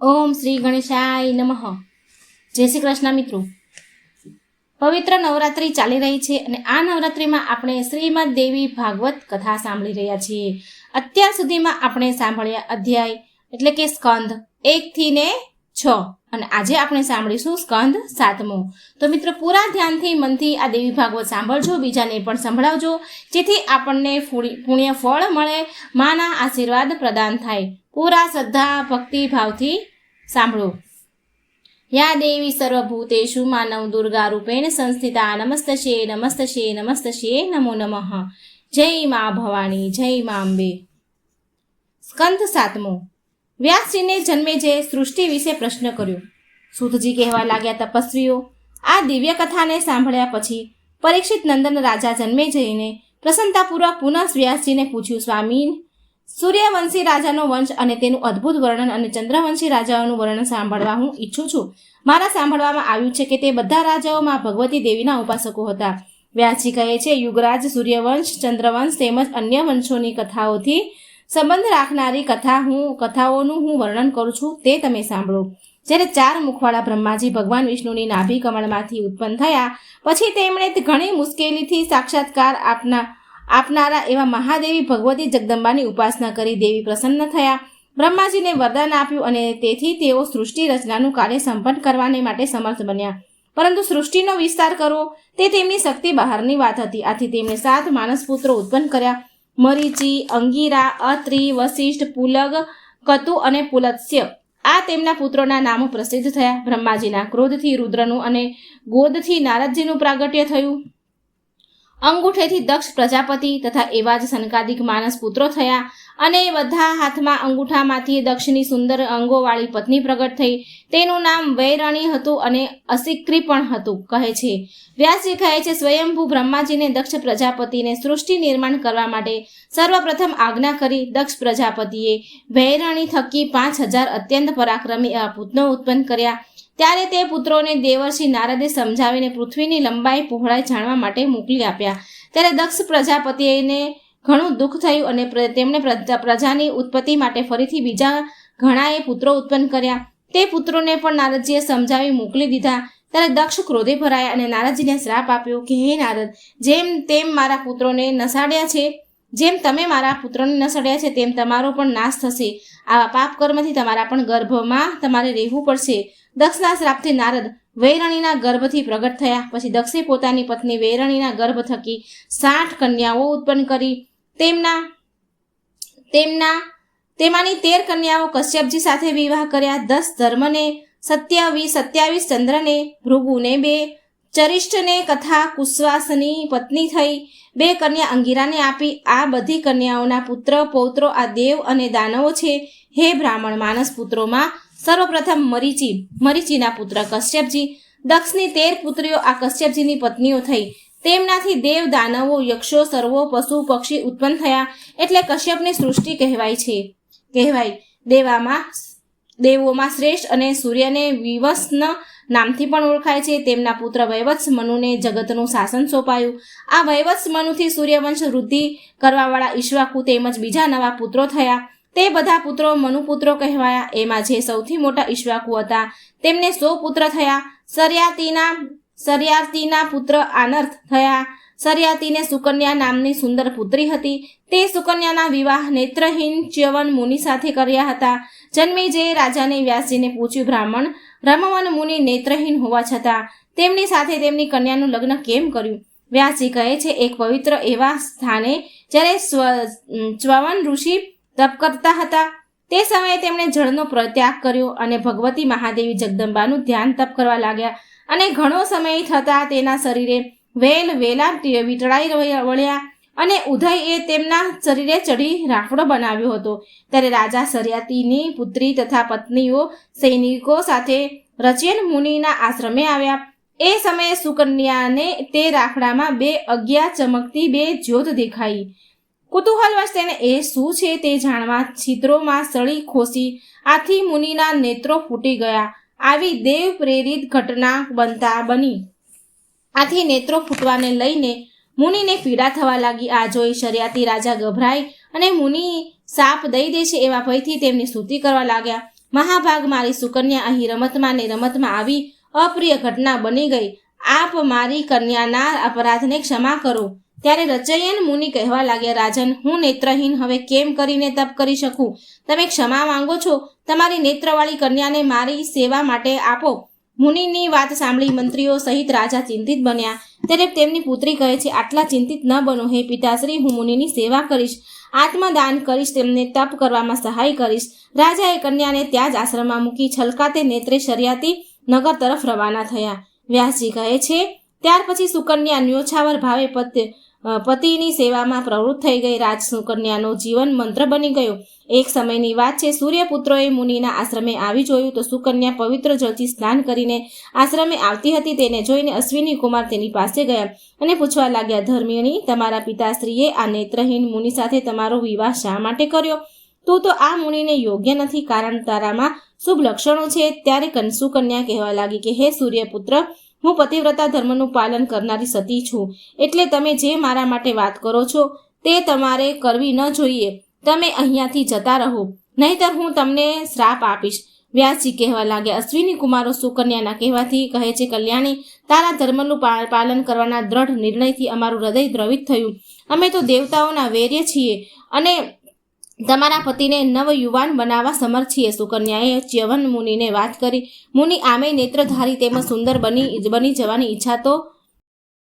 ઓમ શ્રી ગણેશાય નમઃ. જય શ્રી કૃષ્ણ મિત્રો. પવિત્ર નવરાત્રિ ચાલી રહી છે અને આ નવરાત્રિમાં આપણે શ્રીમદ દેવી ભાગવત કથા સાંભળી રહ્યા છીએ. અત્યાર સુધીમાં આપણે સાંભળ્યા અધ્યાય એટલે કે સ્કંદ 1 થી 6 અને આજે આપણે સાંભળીશું સ્કંદ 7મો. તો મિત્રો પૂરા ધ્યાનથી મનથી આ દેવી ભાગવત સાંભળજો, બીજાને પણ સંભળાવજો, જેથી આપણને પુણ્ય ફળ મળે, માના આશીર્વાદ પ્રદાન થાય. પૂરા શ્રદ્ધા ભક્તિ ભાવથી સાંભળો. યા દેવી સર્વભૂતેષુ માનવ દુર્ગા રૂપેણ સંસ્થિતા નમસ્તશ્યે નમસ્તશ્યે નમસ્તશ્યે નમો નમઃ. જય મા ભવાની, જય મા અંબે. સ્કંદ 7મો. વ્યાસજીને જન્મેજયે સૃષ્ટિ વિશે પ્રશ્ન કર્યો. સૂતજી કહેવા લાગ્યા, તપસ્વીઓ, આ દિવ્ય કથાને સાંભળ્યા પછી પરીક્ષિત નંદન રાજા જન્મેજયને પ્રસન્નતાપૂર્વક પુનઃ વ્યાસજીને પૂછ્યું, સ્વામી, સૂર્યવંશી રાજાનો વંશ અને તેનું અદ્ભુત વર્ણન અને ચંદ્રવંશી રાજાઓનું વર્ણન સાંભળવા હું ઈચ્છું છું. મારા સાંભળવામાં આવ્યું છે કે તે બધા રાજાઓમાં ભગવતી દેવીના ઉપાસકો હતા. વ્યાસજી કહે છે, યુગરાજ, સૂર્યવંશ, ચંદ્રવંશ તેમજ અન્ય વંશોની કથાઓથી સંબંધ રાખનારી કથાઓનું હું વર્ણન કરું છું, તે તમે સાંભળો. જ્યારે 4 મુખવાળા બ્રહ્માજી ભગવાન વિષ્ણુની નાભી કમળમાંથી ઉત્પન્ન થયા પછી તેમણે ઘણી મુશ્કેલીથી સાક્ષાત્કાર આપનારા એવા મહાદેવી ભગવતી જગદંબાની ઉપાસના કરી દેવી પ્રસન્ન થયા. બ્રહ્માજીને વરદાન આપ્યું અને તેથી તેઓ સૃષ્ટિ રચનાનું કાર્ય સંપન્ન કરવાને માટે સમર્થ બન્યા. પરંતુ સૃષ્ટિનો વિસ્તાર કરવો તે તેમની શક્તિ બહારની વાત હતી. આથી તેમણે 7 માનસપુત્રો ઉત્પન્ન કર્યા. મરીચી, અંગીરા, અત્રિ, વશિષ્ઠ, પુલગ, કતુ અને પુલત્સ્ય. આ તેમના પુત્રોના નામો પ્રસિદ્ધ થયા. બ્રહ્માજીના ક્રોધથી રુદ્રનું અને ગોદથી નારદજીનું પ્રાગટ્ય થયું. અંગૂઠેથી દક્ષ પ્રજાપતિ તથા એવા જ સનકાદિક માનસ પુત્રો થયા અને બધા હાથમાં અંગૂઠામાંથી દક્ષની સુંદર અંગોવાળી પત્ની પ્રગટ થઈ. તેનું નામ વૈરણી હતું અને અસિક્રી પણ હતું. કહે છે વ્યાસજી કહે છે, સ્વયંભૂ બ્રહ્માજીને દક્ષ પ્રજાપતિને સૃષ્ટિ નિર્માણ કરવા માટે સર્વપ્રથમ આજ્ઞા કરી. દક્ષ પ્રજાપતિએ વૈરણી થકી 5000 અત્યંત પરાક્રમી એવા પુત્રો ઉત્પન્ન કર્યા. ત્યારે તે પુત્રોને દેવર્ષિ નારદે સમજાવીને પૃથ્વીની લંબાઈ પહોળાઈ જાણવા માટે મોકલી આપ્યા. ત્યારે દક્ષ પ્રજાપતિને ઘણું દુઃખ થયું અને તેમણે પ્રજાની ઉત્પત્તિ માટે ફરીથી બીજા ઘણાએ પુત્રો ઉત્પન્ન કર્યા. તે પુત્રોને પણ નારદજીએ સમજાવી મોકલી દીધા. ત્યારે દક્ષ ક્રોધે ભરાયા અને નારદજીને શ્રાપ આપ્યો કે, હે નારદ, જેમ તેમ મારા પુત્રોને નસાડ્યા છે, જેમ તમે મારા પુત્રોને નસડ્યા છે તેમ તમારો પણ નાશ થશે. આવા પાપ કર્મથી તમારા પણ ગર્ભમાં તમારે રહેવું પડશે. દક્ષના શ્રાપથી નારદ વૈરણીના ગર્ભથી પ્રગટ થયા. પછી દક્ષે પોતાની પત્ની વૈરણીના ગર્ભ થકી 60 કન્યાઓ ઉત્પન્ન કરી. તેમાંની 13 કન્યાઓ કશ્યપજી સાથે વિવાહ કર્યા. 10 ધર્મને, 27 ચંદ્રને, ભૃગુને 2, ચરિષ્ઠને તથા કુશ્વાસની પત્ની થઈ. 2 કન્યા અંગીરાને આપી. આ બધી કન્યાઓના પુત્ર પૌત્રો આ દેવ અને દાનવો છે. હે બ્રાહ્મણ, માનસ પુત્રોમાં સર્વપ્રથમ મરીચીના પુત્ર કશ્યપજી. દક્ષની 13 પુત્રીઓ આ કશ્યપજીની પત્નીઓ થઈ. તેમનાથી દેવ, દાનવો, યક્ષો, સર્વો, પશુ, પક્ષી ઉત્પન્ન થયા. એટલે કશ્યપની સૃષ્ટિ કહેવાય. દેવોમાં શ્રેષ્ઠ અને સૂર્યને વિવસ્ન નામથી પણ ઓળખાય છે. તેમના પુત્ર વૈવત્સ મનુને જગતનું શાસન સોંપાયું. આ વૈવત્સ મનુથી સૂર્યવંશ વૃદ્ધિ કરવાવાળા ઈક્ષ્વાકુ તેમજ બીજા નવા પુત્રો થયા. તે બધા પુત્રો મનુપુત્રો કહેવાયા. એમાં જે સૌથી મોટા ઈક્ષ્વાકુ હતા તેમને 100 પુત્ર થયા. સર્યાતીના પુત્ર આનર્થ થયા. સર્યાતીને સુકન્યા નામની સુંદર પુત્રી હતી. તે સુકન્યાના વિવાહ નેત્રહીન ચ્યવન મુનિ સાથે કર્યા હતા. જન્મેજયે રાજાને વ્યાસજીને પૂછ્યું, બ્રાહ્મણ, રમવન મુનિ નેત્રહીન હોવા છતાં તેમની સાથે તેમની કન્યાનું લગ્ન કેમ કર્યું? વ્યાસજી કહે છે, એક પવિત્ર એવા સ્થાને જ્યારે ચ્યવન ઋષિ તપ કરતા હતા તે સમયે તેમણે જળનો ત્યાગ કર્યો અને ભગવતી મહાદેવી જગદંબાનું ધ્યાન તપ કરવા લાગ્યા. અને ઘણો સમય થતાં તેના શરીરે વેલા વીંટળાઈ વળ્યા અને ઉદય એ તેમના શરીરે ચડી રાફડો બનાવ્યો હતો. ત્યારે રાજા સર્યાતીની પુત્રી તથા પત્નીઓ સૈનિકો સાથે રચેન મુનિના આશ્રમે આવ્યા. એ સમયે સુકન્યાને તે રાફડામાં 2 અજ્ઞા ચમકતી 2 જ્યોત દેખાઈ. કુતૂહલવશ તેને એ શું છે તે જાણવા છિદ્રોમાં સળી ખોસી. આથી મુનિના નેત્રો ફૂટી ગયા. આવી દેવ પ્રેરિત ઘટના બની. આથી નેત્રો ફૂટવાને લઈને મુનિને પીડા થવા લાગી. આ જોઈ શર્યાતી રાજા ગભરાઈ અને મુનિ સાપ દઈ દેશે એવા ભયથી તેમની સ્તુતિ કરવા લાગ્યા. મહાભાગ મારી સુકન્યા અહીં રમતમાં ને રમતમાં આવી અપ્રિય ઘટના બની ગઈ. આપ મારી કન્યાના અપરાધને ક્ષમા કરો. ત્યારે રચયન મુનિ કહેવા લાગ્યા, રાજન, હું નેત્રહીન હવે કેમ કરીને તપ કરી શકું? તમે ક્ષમા માંગો છો? તમારી નેત્રવાળી કન્યાને મારી સેવા માટે આપો. મુનિની વાત સાંભળી મંત્રીઓ સહિત રાજા ચિંતિત બન્યા. ત્યારે તેમની પુત્રી કહે છે, આટલા ચિંતિત ન બનો હે પિતાશ્રી, હું મુનિની સેવા કરીશ, આત્મદાન કરીશ, તેમને તપ કરવામાં સહાય કરીશ. રાજાએ કન્યાને ત્યાં જ આશ્રમમાં મૂકી છલકાતે નેત્રે શર્યાતી નગર તરફ રવાના થયા. વ્યાસજી કહે છે, ત્યાર પછી સુકન્યા ન્યોછાવર ભાવે પતિની સેવામાં પ્રવૃત્ત થઈ ગઈ. રાજ સુકન્યાનો જીવન મંત્ર બની ગયો. એક સમયની વાત છે, સૂર્યપુત્રોએ મુનિના આશ્રમે આવી જોયું તો સુકન્યા પવિત્ર જળથી સ્નાન કરીને આશ્રમે આવતી હતી. તેને જોઈને અશ્વિની કુમાર તેની પાસે ગયા અને પૂછવા લાગ્યા, ધર્મિણી, તમારા પિતાશ્રીએ આ નેત્રહીન મુનિ સાથે તમારો વિવાહ શા માટે કર્યો? તું તો આ મુનિને યોગ્ય નથી, કારણ તારામાં શુભ લક્ષણો છે. ત્યારે સુકન્યા કહેવા લાગી કે હે સૂર્યપુત્ર, હું પતિવ્રતા ધર્મનું પાલન કરનારી સતી છું. એટલે તમે જે મારા માટે વાત કરો છો તે તમારે કરવી ન જોઈએ. તમે અહીંયાથી જતા રહો, નહીંતર હું તમને શ્રાપ આપીશ. વ્યાસજી કહેવા લાગ્યા, અશ્વિની કુમારો સુકન્યાના કહેવાથી કહે છે, કલ્યાણી, તારા ધર્મનું પાલન કરવાના દ્રઢ નિર્ણયથી અમારું હૃદય દ્રવિત થયું. અમે તો દેવતાઓના વૈર્ય છીએ અને તમારા પતિને નવ યુવાન બનાવવા સમર્થ છીએ. સુકન્યાએ ચ્યવન મુનિને વાત કરી. મુનિ આમે નેત્રધારી તેમજ સુંદર બની જવાની ઈચ્છા તો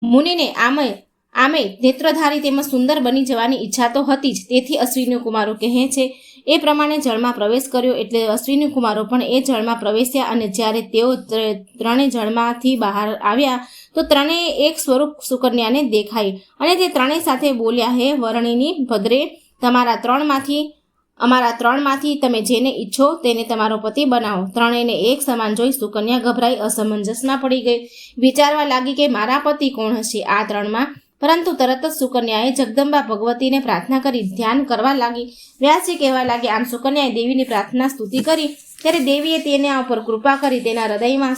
મુનિને આમે નેત્રધારી તેમજ સુંદર બની જવાની ઈચ્છા તો હતી જ. તેથી અશ્વિની કુમારો કહે છે એ પ્રમાણે જળમાં પ્રવેશ કર્યો. એટલે અશ્વિની કુમારો પણ એ જળમાં પ્રવેશ્યા અને જ્યારે તેઓ ત્રણે જળમાંથી બહાર આવ્યા તો ત્રણેય એક સ્વરૂપ સુકન્યાને દેખાઈ અને તે ત્રણેય સાથે બોલ્યા, હે વર્ણિની ભદ્રે, અમારા ત્રણમાંથી તમે જેને ઈચ્છો તેને તમારો પતિ બનાવો. ત્રણેયને એક સમાન જોઈ સુકન્યા ગભરાઈ અસમંજસમાં પડી ગઈ. વિચારવા લાગી કે મારા પતિ કોણ હશે આ ત્રણમાં? પરંતુ તરત જ સુકન્યાએ જગદંબા ભગવતીને પ્રાર્થના કરી ધ્યાન કરવા લાગી. વ્યાસજી કહેવા લાગ્યા, આમ સુકન્યાએ દેવીની પ્રાર્થના સ્તુતિ કરી ત્યારે દેવીએ તેના ઉપર કૃપા કરી તેના હૃદયમાં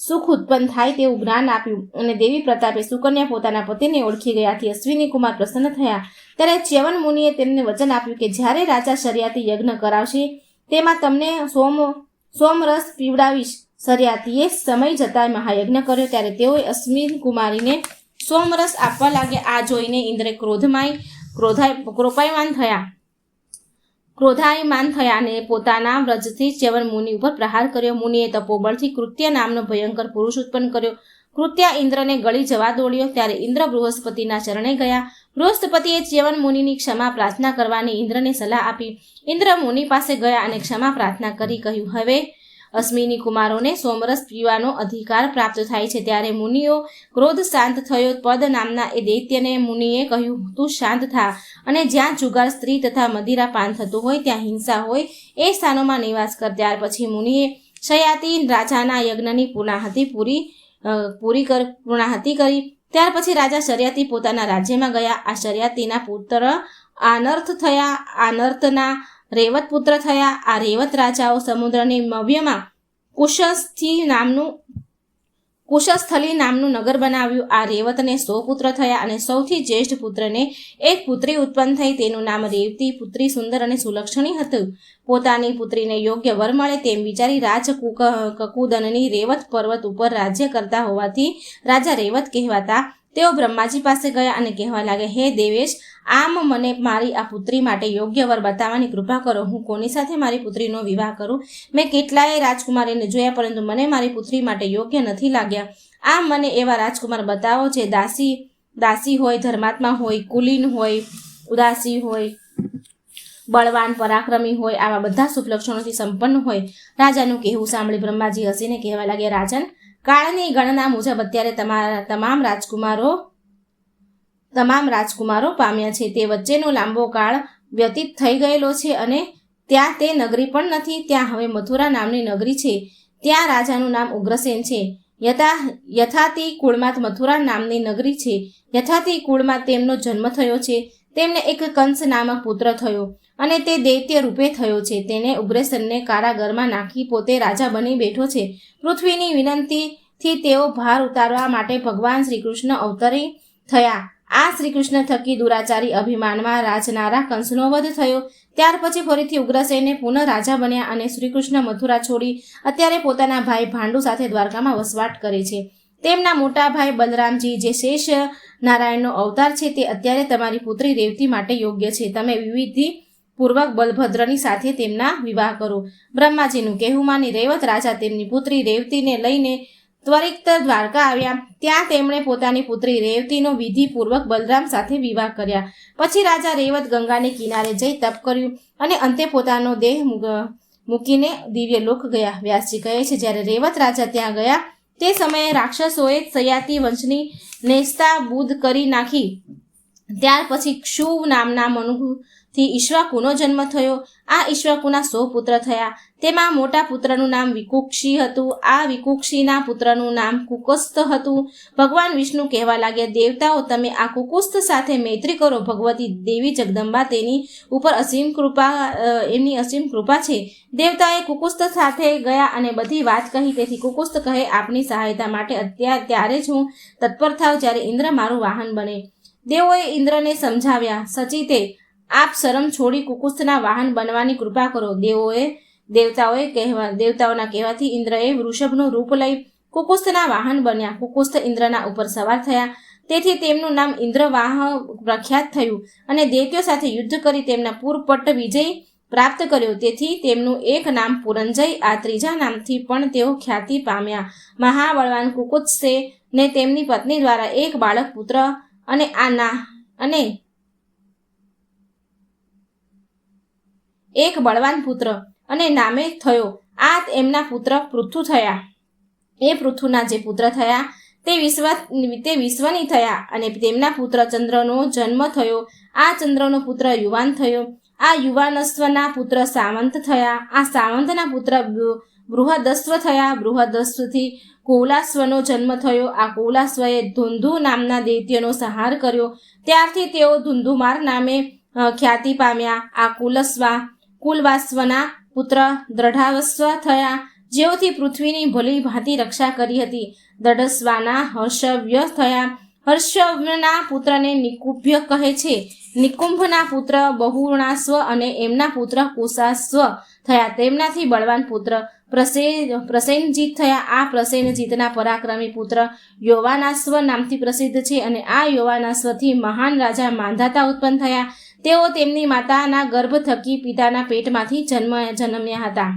સુખ ઉત્પન્ન થાય તેવું જ્ઞાન આપ્યું અને દેવી પ્રતાપે સુકન્યા પોતાના પતિને ઓળખી ગયાથી અશ્વિની કુમાર પ્રસન્ન થયા. ત્યારે ચ્યવન મુનિએ તેમને વચન આપ્યું કે જ્યારે રાજા શર્યાતી યજ્ઞ કરાવશે તેમાં તમને સોમરસ પીવડાવીશ. શર્યાતીએ સમય જતાં મહાયજ્ઞ કર્યો ત્યારે તેઓએ અશ્વિની કુમારીને સોમરસ આપવા લાગ્યા. આ જોઈને ઇન્દ્રે ક્રોધાયમાન થયા અને પોતાના વ્રજથી ચ્યવન મુનિ ઉપર પ્રહાર કર્યો. મુનિએ તપોબળથી કૃત્ય નામનો ભયંકર પુરુષ ઉત્પન્ન કર્યો. કૃત્યા ઇન્દ્રને ગળી જવા દોડ્યો. ત્યારે ઇન્દ્ર બૃહસ્પતિના ચરણે ગયા. બૃહસ્પતિએ ચ્યવન મુનિની ક્ષમા પ્રાર્થના કરવાની ઇન્દ્રને સલાહ આપી. ઇન્દ્ર મુનિ પાસે ગયા અને ક્ષમા પ્રાર્થના કરી કહ્યું, હવે અશ્વિની કુમારોને સોમરસ પીવાનો અધિકાર પ્રાપ્ત થાય છે. ત્યારે મુનિઓ ક્રોધ શાંત થયો. પદ નામના એ દૈત્યને મુનિએ કહ્યું, તું શાંત થા અને જ્યાં જુગાર, સ્ત્રી તથા મદિરા પાન થતું હોય, ત્યાં હિંસા હોય એ સ્થાનોમાં નિવાસ કર. ત્યાર પછી મુનિએ શયાતી રાજાના યજ્ઞની પૂર્ણાહતિ કરી. ત્યાર પછી રાજા શર્યાતી પોતાના રાજ્યમાં ગયા. આ શર્યાતીના પુત્ર આનર્થ થયા. આનર્થના રેવત પુત્ર થયા. આ રેવત રાજાઓ સમુદ્રની મવ્યમાં કુશસ્થલી નામનું નગર બનાવ્યું. આ રેવતને 100 પુત્ર થયા અને સૌથી જ્યેષ્ઠ પુત્રને એક પુત્રી ઉત્પન્ન થઈ. તેનું નામ રેવતી. પુત્રી સુંદર અને સુલક્ષણી હતું. પોતાની પુત્રીને યોગ્ય વર મળે તેમ વિચારી રાજ કકુદનની રેવત પર્વત ઉપર રાજ્ય કરતા હોવાથી રાજા રેવત કહેવાતા. તેઓ બ્રહ્માજી પાસે ગયા અને કહેવા લાગ્યા, હે દેવેશ, આમ મને મારી આ પુત્રી માટે યોગ્ય વર બતાવવાની કૃપા કરો. હું કોની સાથે મારી પુત્રીનો વિવાહ કરું? મેં કેટલાય રાજકુમારીને જોયા, પરંતુ મને મારી પુત્રી માટે યોગ્ય નથી લાગ્યા. આમ મને એવા રાજકુમાર બતાવો જે દાસી હોય, ધર્માત્મા હોય, કુલીન હોય, ઉદાસી હોય, બળવાન પરાક્રમી હોય, આવા બધા શુભ લક્ષણોથી સંપન્ન હોય. રાજાનું કહેવું સાંભળી બ્રહ્માજી હસીને કહેવા લાગ્યા, રાજન, કાળની ગણના મુજબ અત્યારે તમામ રાજકુમારો પામ્યા છે. તે વચ્ચેનો લાંબો કાળ વ્યતીત થઈ ગયેલો છે અને ત્યાં તે નગરી પણ નથી. ત્યાં હવે મથુરા નામની નગરી છે. ત્યાં રાજાનું નામ ઉગ્રસેન છે. યથાતિ કુળમાં મથુરા નામની નગરી છે. યથાતિ કુળમાં તેમનો જન્મ થયો છે. તેમને એક કંસ નામક પુત્ર થયો અને તે દૈત્ય રૂપે થયો છે. તેને ઉગ્રસેનને કારાગરમાં નાખી પોતે રાજા બની બેઠો છે. પૃથ્વીની વિનંતીથી તેઓ ભાર ઉતારવા માટે ભગવાન શ્રીકૃષ્ણ અવતરી થયા. આ શ્રીકૃષ્ણ થકી દુરાચારી અભિમાનમાં રાજનારા કંસનો વધ થયો. ત્યાર પછી ફરીથી ઉગ્રસેને પુનઃ રાજા બન્યા અને શ્રીકૃષ્ણ મથુરા છોડી અત્યારે પોતાના ભાઈ ભાંડુ સાથે દ્વારકામાં વસવાટ કરે છે. તેમના મોટા ભાઈ બલરામજી, જે શેષ નારાયણનો અવતાર છે, તે અત્યારે તમારી પુત્રી રેવતી માટે યોગ્ય છે. તમે વિધિ પૂર્વક બલભદ્રની સાથે તેમના વિવાહ કરો. બ્રહ્માજીનું કહેવું માની રેવત રાજા તેમની પુત્રી રેવતીને લઈને ત્વરિત દ્વારકા આવ્યા. ત્યાં તેમણે પોતાની પુત્રી રેવતીનો વિધિપૂર્વક બલરામ સાથે વિવાહ કર્યા. પછી રાજા રેવત ગંગાને કિનારે જઈ તપ કર્યું અને અંતે પોતાનો દેહ મૂકીને દિવ્ય લોક ગયા. વ્યાસજી કહે છે, જ્યારે રેવત રાજા ત્યાં ગયા તે સમયે રાક્ષસોએ સયાતિ વંશની નેસ્તાબૂદ કરી નાખી. ત્યાર પછી ક્ષુવ નામના મનુથી ઈક્ષ્વાકુનો જન્મ થયો. આ ઈક્ષ્વાકુના 100 પુત્ર થયા. તેમાં મોટા પુત્રનું નામ વિકુક્ષી હતું. આ વિકુક્ષીના પુત્રનું નામ કુકુસ્ત હતું. ભગવાન વિષ્ણુ કહેવા લાગ્યા, દેવતાઓ, તમે આ કુકુસ્ત સાથે મૈત્રી કરો. ભગવતી દેવી જગદંબા તેની ઉપર એમની અસીમ કૃપા છે. દેવતાએ કુકુસ્ત સાથે ગયા અને બધી વાત કહી. તેથી કુકુસ્ત કહે, આપની સહાયતા માટે ત્યારે જ હું તત્પર થાવ જ્યારે ઇન્દ્ર મારું વાહન બને. દેવોએ ઇન્દ્રને સમજાવ્યા, સચિતે, આપ શરમ છોડી કુકુસ્તના વાહન બનવાની કૃપા કરો. દેવતાઓના કહેવાથી ઇન્દ્રએ વૃષભનું રૂપ લઈ કુકુસ્તના વાહન બન્યા. કુકુસ્ત ઇન્દ્રના ઉપર સવાર થયા. તેથી તેમનું નામ ઇન્દ્રવાહ પ્રખ્યાત થયું અને દૈત્યો સાથે યુદ્ધ કરી તેમના પૂરપટ્ટ વિજય પ્રાપ્ત કર્યો. તેથી તેમનું એક નામ પુરંજય, આ ત્રીજા નામથી પણ તેઓ ખ્યાતિ પામ્યા. મહાબળવાન કુકુત્સે ને તેમની પત્ની દ્વારા એક બાળક પુત્ર એક બળવાન પુત્ર અને નામે થયો. આ એમના પુત્ર પૃથુ થયા. એ પૃથુના જે પુત્ર થયા તે વિશ્વની થયા અને તેમના પુત્ર ચંદ્રનો જન્મ થયો. આ ચંદ્રનો પુત્ર યુવાન થયો. આ યુવાનસ્વના પુત્ર સાવંત થયા. આ સાવંતના પુત્ર બૃહદસ્વ થયા. બૃહદસ્વથી કૌલાસ્વનો જન્મ થયો. આ કૌલાસ્વએ ધુંધુ નામના દૈત્યનો સંહાર કર્યો. ત્યારથી તેઓ ધુંધુમાર નામે ખ્યાતિ પામ્યા. આ કુલવાસ્વના પુત્ર દ્રઢાવસ્વ થયા, જેઓથી પૃથ્વીની ભલી ભાંતિ રક્ષા કરી હતી. દ્રઢસ્વાના હર્ષવ્ય થયા. હર્ષવ્યના પુત્રને નિકુંભ્ય કહે છે. નિકુંભના પુત્ર બહુર્ણાસ્વ અને એમના પુત્ર કુશાસ્વ થયા. તેમનાથી બળવાન પુત્ર પ્રસેનજીત થયા. આ પ્રસેનજીતના પરાક્રમી પુત્ર યૌવાનાસ્વ નામથી પ્રસિદ્ધ છે અને આ યૌવાનાસ્વથી મહાન રાજા માંધાતા ઉત્પન્ન થયા. તેઓ તેમની માતાના ગર્ભ થકી પિતાના પેટમાંથી જન્મ્યા હતા.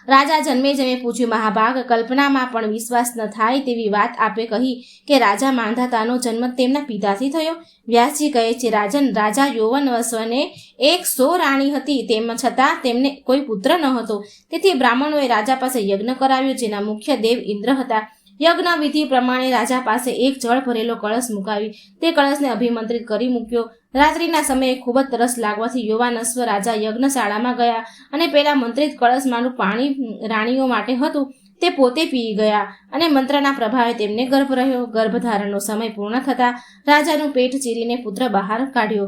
રાજા જન્મે પૂછ્યું, મહાભાગ, કલ્પનામાં પણ વિશ્વાસ ન થાય તેવી વાત આપે કહી કે રાજા માંધાતાનો જન્મ તેમના પિતાથી થયો. વ્યાસજી કહે છે, રાજન, રાજા યૌવનવસ્વને 100 રાણી હતી, તેમ છતાં તેમને કોઈ પુત્ર ન હતો. તેથી બ્રાહ્મણોએ રાજા પાસે યજ્ઞ કરાવ્યો, જેના મુખ્ય દેવ ઇન્દ્ર હતા. યજ્ઞ વિધિ પ્રમાણે રાજા પાસે એક જળ ભરેલો કળશ મુકાવી તે કળશને અભિમંત્રિત કરી મૂક્યો. રાત્રિના સમયે ખૂબ જ તરસ લાગવાથી યૌવાનસ્વ રાજા યજ્ઞશાળામાં ગયા અને પેલા મંત્રિત કળશમાંનું પાણી રાણીઓ માટે હતું તે પોતે પી ગયા અને મંત્રના પ્રભાવે તેમને ગર્ભ રહ્યો. ગર્ભધારણનો સમય પૂર્ણ થતાં રાજાનું પેટ ચીરીને પુત્ર બહાર કાઢ્યો.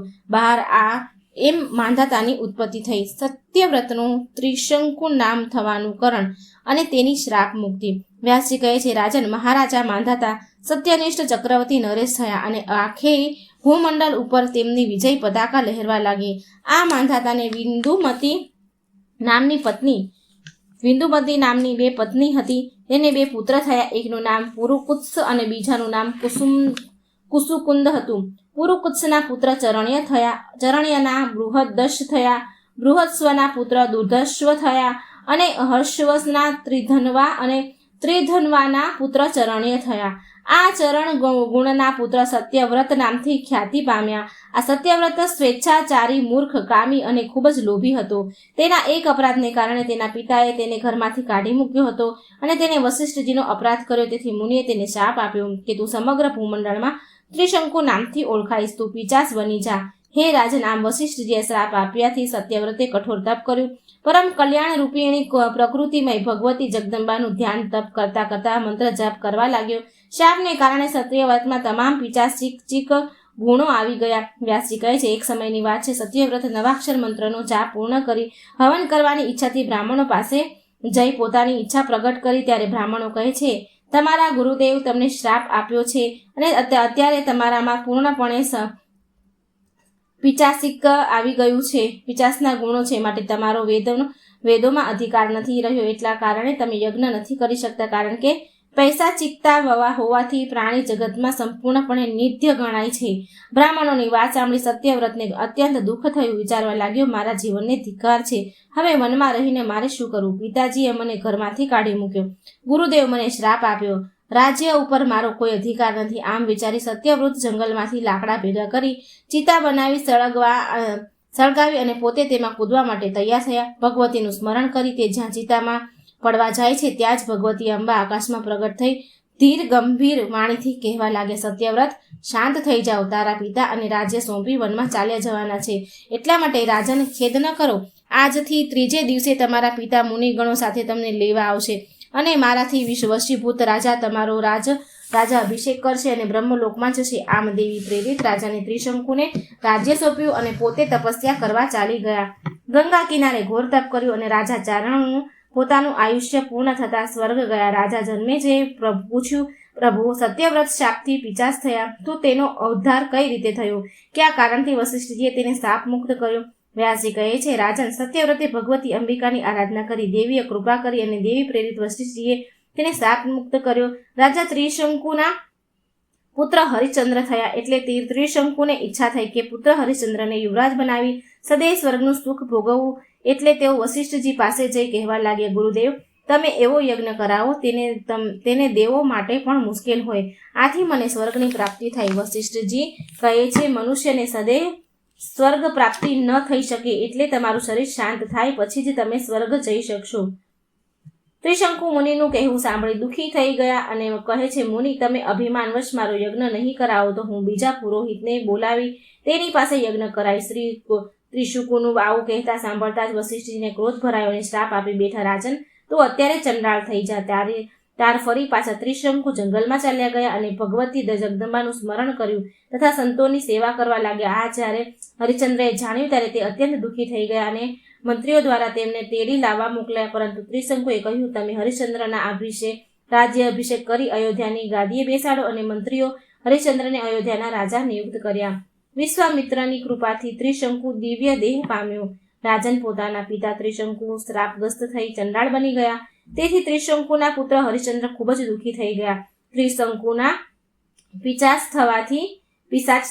એમ માંધાતાની ઉત્પત્તિ થઈ. સત્યવ્રતનું ત્રિશંકુ નામ થવાનું કારણ અને તેની શ્રાપ મુક્તિ. વ્યાસજી કહે છે, રાજન, મહારાજા માંધાતા સત્યનિષ્ઠ ચક્રવર્તી નરેશ થયા અને આખે ભૂમંડળ ઉપર તેમની વિજય પતાકા લહેરવા લાગી. આ માંધાતાને વિંદુમતી નામની 2 પત્ની હતી. તેને 2 પુત્ર થયા. એકનું નામ પુરુકુત્સ અને બીજાનું નામ કુસુકુંદ હતું. પુરુકુત્સના પુત્ર ચરણ્ય થયા. ચરણ્યના બૃહદશ થયા. બૃહસ્વના પુત્ર દુર્ધસ્વ થયા અને હર્ષવસના ત્રિધન્વા અને ત્રિધન્વાના પુત્ર ચરણ્ય થયા. આ ચરણ ગુણના પુત્ર સત્યવ્રત નામથી ખ્યાતિ પામ્યા. આ સત્યવ્રત સ્વેચ્છાચારી, મૂર્ખ, કામી અને ખૂબ જ લોભી હતો. તેના એક અપરાધને કારણે તેના પિતાએ તેને ઘરમાંથી કાઢી મૂક્યો હતો અને તેને વશિષ્ઠજીનો અપરાધ કર્યો. તેથી મુનિએ તેને શાપ આપ્યો કે તું સમગ્ર ભૂમંડળમાં ત્રિશંકુ નામથી ઓળખાઈશ. તું પિચાસ બની જા. હે રાજન, આમ વશિષ્ઠજીએ શ્રાપ આપ્યાથી સત્યવ્રતે કઠોર તપ કર્યું. પરમ કલ્યાણ રૂપિણી પ્રકૃતિમય ભગવતી જગદંબાનું ધ્યાન તપ કરતા કરતા મંત્ર જાપ કરવા લાગ્યો. શાપને કારણે સત્યવ્રતમાં તમામ પિચાચિક ગુણો આવી ગયા. વ્યાસજી કહે છે, એક સમયની વાત છે. સત્યવ્રત નવાક્ષર મંત્રનો જાપ પૂર્ણ કરી હવન કરવાની ઈચ્છાથી બ્રાહ્મણો પાસે જઈ પોતાની ઈચ્છા પ્રગટ કરી. ત્યારે બ્રાહ્મણો કહે છે, તમારા ગુરુદેવ તમને શ્રાપ આપ્યો છે અને અત્યારે તમારામાં પૂર્ણપણે પિચાસિક આવી ગયું છે, પિચાસના ગુણો છે, માટે તમારો વેદોમાં અધિકાર નથી રહ્યો. એટલા કારણે તમે યજ્ઞ નથી કરી શકતા, કારણ કે પૈસા ચીકતા હોવાથી પ્રાણી જગતમાં સંપૂર્ણપણે નિત્ય ગણાય છે. બ્રાહ્મણોની વાત સાંભળી સત્યવ્રતને અત્યંત દુઃખ થયું. વિચારવા લાગ્યો, મારા જીવનને ધિક્કાર છે. હવે વનમાં રહીને મારે શું કરવું? પિતાજીએ મને ઘરમાંથી કાઢી મૂક્યો. ગુરુદેવ મને શ્રાપ આપ્યો. રાજ્ય ઉપર મારો કોઈ અધિકાર નથી. આમ વિચારી સત્યવ્રત જંગલમાંથી લાકડા ભેગા કરી ચિતા બનાવી સળગાવી અને પોતે તેમાં કૂદવા માટે તૈયાર થયા. ભગવતીનું સ્મરણ કરી તે જ્યાં ચિતામાં પડવા જાય છે ત્યાં જ ભગવતી અંબા આકાશમાં પ્રગટ થઈ ધીર ગંભીર વાણીથી કહેવા લાગે, સત્યવ્રત શાંત થઈ જાઓ. તારા પિતા અને રાજ્ય સોંપી વનમાં ચાલ્યા જવાના છે. એટલા માટે રાજન ખેદ ન કરો. આજથી ત્રીજે દિવસે તમારા પિતા મુનિગણો સાથે તમને લેવા આવશે અને મારાથી વશીભૂત રાજા તમારો રાજા અભિષેક કરશે અને બ્રહ્મલોકમાં જશે. આમ દેવી પ્રેરિત રાજાને ત્રિશંકુને રાજ્ય સોંપ્યું અને પોતે તપસ્યા કરવા ચાલી ગયા. ગંગા કિનારે ઘોર તપ કર્યું અને રાજા ચારણનું પોતાનું આયુષ્ય પૂર્ણ થતાં સ્વર્ગ ગયા. રાજા જન્મેજયે પૂછ્યું, પ્રભુ, સત્યવ્રત શાપથી પિચાસ થયા તો તેનો ઉદ્ધાર કઈ રીતે થયો? કયા કારણથી વશિષ્ઠજીએ તેને શાપ મુક્ત કર્યો? વ્યાસજી કહે છે, રાજન, સત્યવ્રતે ભગવતી અંબિકાની આરાધના કરી. દેવીએ કૃપા કરી અને દેવી પ્રેરિત વશિષ્ઠજીએ તેને શાપ મુક્ત કર્યો. રાજા ત્રિશંકુના પુત્ર હરિશ્ચંદ્ર થયા. એટલે ત્રિશંકુને ઈચ્છા થઈ કે પુત્ર હરિશ્ચંદ્રને યુવરાજ બનાવી સદૈવ સ્વર્ગનું સુખ ભોગવવું. એટલે તેઓ વશિષ્ઠજી પાસે જઈ કહેવા લાગ્યા, ગુરુદેવ, તમે એવો યજ્ઞ કરાવો તેને દેવો માટે પણ મુશ્કેલ હોય. આથી મને સ્વર્ગની પ્રાપ્તિ થાય. વશિષ્ઠજી કહે છે, મનુષ્યને સદૈવ સ્વર્ગ પ્રાપ્તિ ન થઈ શકે. એટલે તમારું શરીર શાંત થાય પછી જ તમે સ્વર્ગ જઈ શકશો. ત્રિશંકુ મુનિનું કહેવું સાંભળી દુઃખી થઈ ગયા અને કહે છે, મુનિ, તમે અભિમાનવશ મારો યજ્ઞ નહીં કરાવો તો હું બીજા પુરોહિતને બોલાવી તેની પાસે યજ્ઞ કરાવી. ત્રિશંકુનું આવું કહેતા સાંભળતા જ વશિષ્ઠજીને ક્રોધ ભરાયો અને શ્રાપ આપી બેઠા, રાજન, તો અત્યારે ચંડાળ થઈ જા. ત્યાર ફરી પાછા ત્રિશંકુ જંગલમાં ચાલ્યા ગયા અને ભગવતી જગદંબાનું સ્મરણ કર્યું તથા સંતોની સેવા કરવા લાગ્યા. આ જ્યારે હરિશ્ચંદ્રએ જાણ્યું ત્યારે તે અત્યંત દુઃખી થઈ ગયા અને મંત્રીઓ દ્વારા તેમને તેડી લાવવા મોકલ્યા. પરંતુ ત્રિશંકુએ કહ્યું, તમે હરિશ્ચંદ્રના રાજ્ય અભિષેક કરી અયોધ્યાની ગાદીએ બેસાડો. અને મંત્રીઓ હરિશ્ચંદ્રને અયોધ્યાના રાજા નિયુક્ત કર્યા. વિશ્વામિત્રની કૃપાથી ત્રિશંકુ દિવ્ય દેહ પામ્યો. રાજન, પોતાના પિતા ત્રિશંકુ શ્રાપગ્રસ્ત થઈ ચંડાળ બની ગયા. તેથી ત્રિશંકુના પુત્ર હરિશ્ચંદ્ર ખૂબ જ દુઃખી થઈ ગયા. ત્રિશંકુના પિશાચ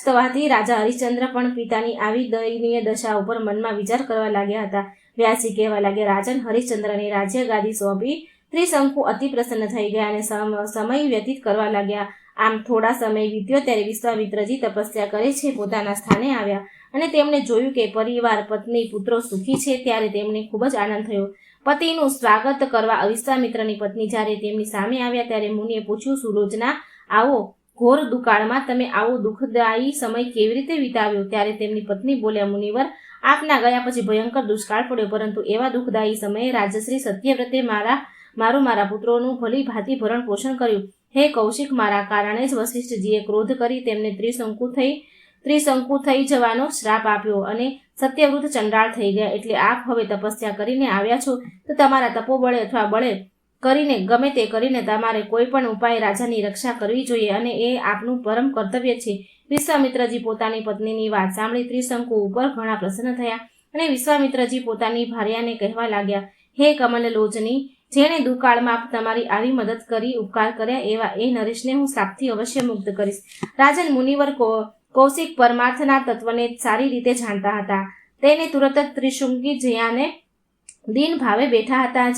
થવાથી રાજા હરિશ્ચંદ્ર પણ પિતાની આવી દયનીય દશા ઉપર મનમાં વિચાર કરવા લાગ્યા હતા. વ્યાસજી કહેવા લાગ્યા, રાજન, હરિશ્ચંદ્રને રાજ્ય ગાદી સોંપી ત્રિશંકુ અતિ પ્રસન્ન થઈ ગયા અને સમય વ્યતીત કરવા લાગ્યા. આમ થોડા સમય વીત્યો ત્યારે વિશ્વામિત્રજી તપસ્યા કરે છે પોતાના સ્થાને આવ્યા અને તેમણે જોયું કે પરિવાર, પત્ની, પુત્રો સુખી છે. ત્યારે તેમને ખૂબ જ આનંદ થયો. પતિનું સ્વાગત કરવા વિશ્વામિત્રની પત્ની જ્યારે તેમની સામે આવ્યા ત્યારે મુનિએ પૂછ્યું, સુલોચના, આવો ઘોર દુકાળમાં તમે આવો દુઃખદાયી સમય કેવી રીતે વિતાવ્યો? ત્યારે તેમની પત્ની બોલ્યા, મુનિવર, આપના ગયા પછી ભયંકર દુષ્કાળ પડ્યો, પરંતુ એવા દુઃખદાયી સમયે રાજશ્રી સત્યવ્રતે મારા પુત્રોનું ભલી ભાંતિ ભરણ પોષણ કર્યું. હે કૌશિક, મારા કારણે જ વશિષ્ઠજીએ ક્રોધ કરી તેમને ત્રિશંકુ થઈ જવાનો શ્રાપ આપ્યો અને સત્યવ્રત ચંડાળ થઈ ગયા. એટલે આપ હવે તપસ્યા કરીને આવ્યા છો તો તમારા તપોબળે અથવા બળે કરીને ગમે તે કરીને તમારે કોઈ પણ ઉપાય રાજાની રક્ષા કરવી જોઈએ અને એ આપનું પરમ કર્તવ્ય છે. વિશ્વામિત્રજી પોતાની પત્નીની વાત સાંભળી ત્રિશંકુ ઉપર ઘણા પ્રસન્ન થયા અને વિશ્વામિત્રજી પોતાની ભાર્યાને કહેવા લાગ્યા, હે કમલલોચની, જેણે દુકાળમાં તમારી આવી મદદ કરી ઉપકાર કર્યા એવા એ નરેશને હું શ્રાપથી અવશ્ય મુક્ત કરીશ. રાજન, મુનિવર કૌશિક પરમાર્થના તત્વને સારી રીતે જાણતા હતા. તેને તુરત જ ત્રિશંકુ જ્યાંને દિન ભાવે બેઠા હતા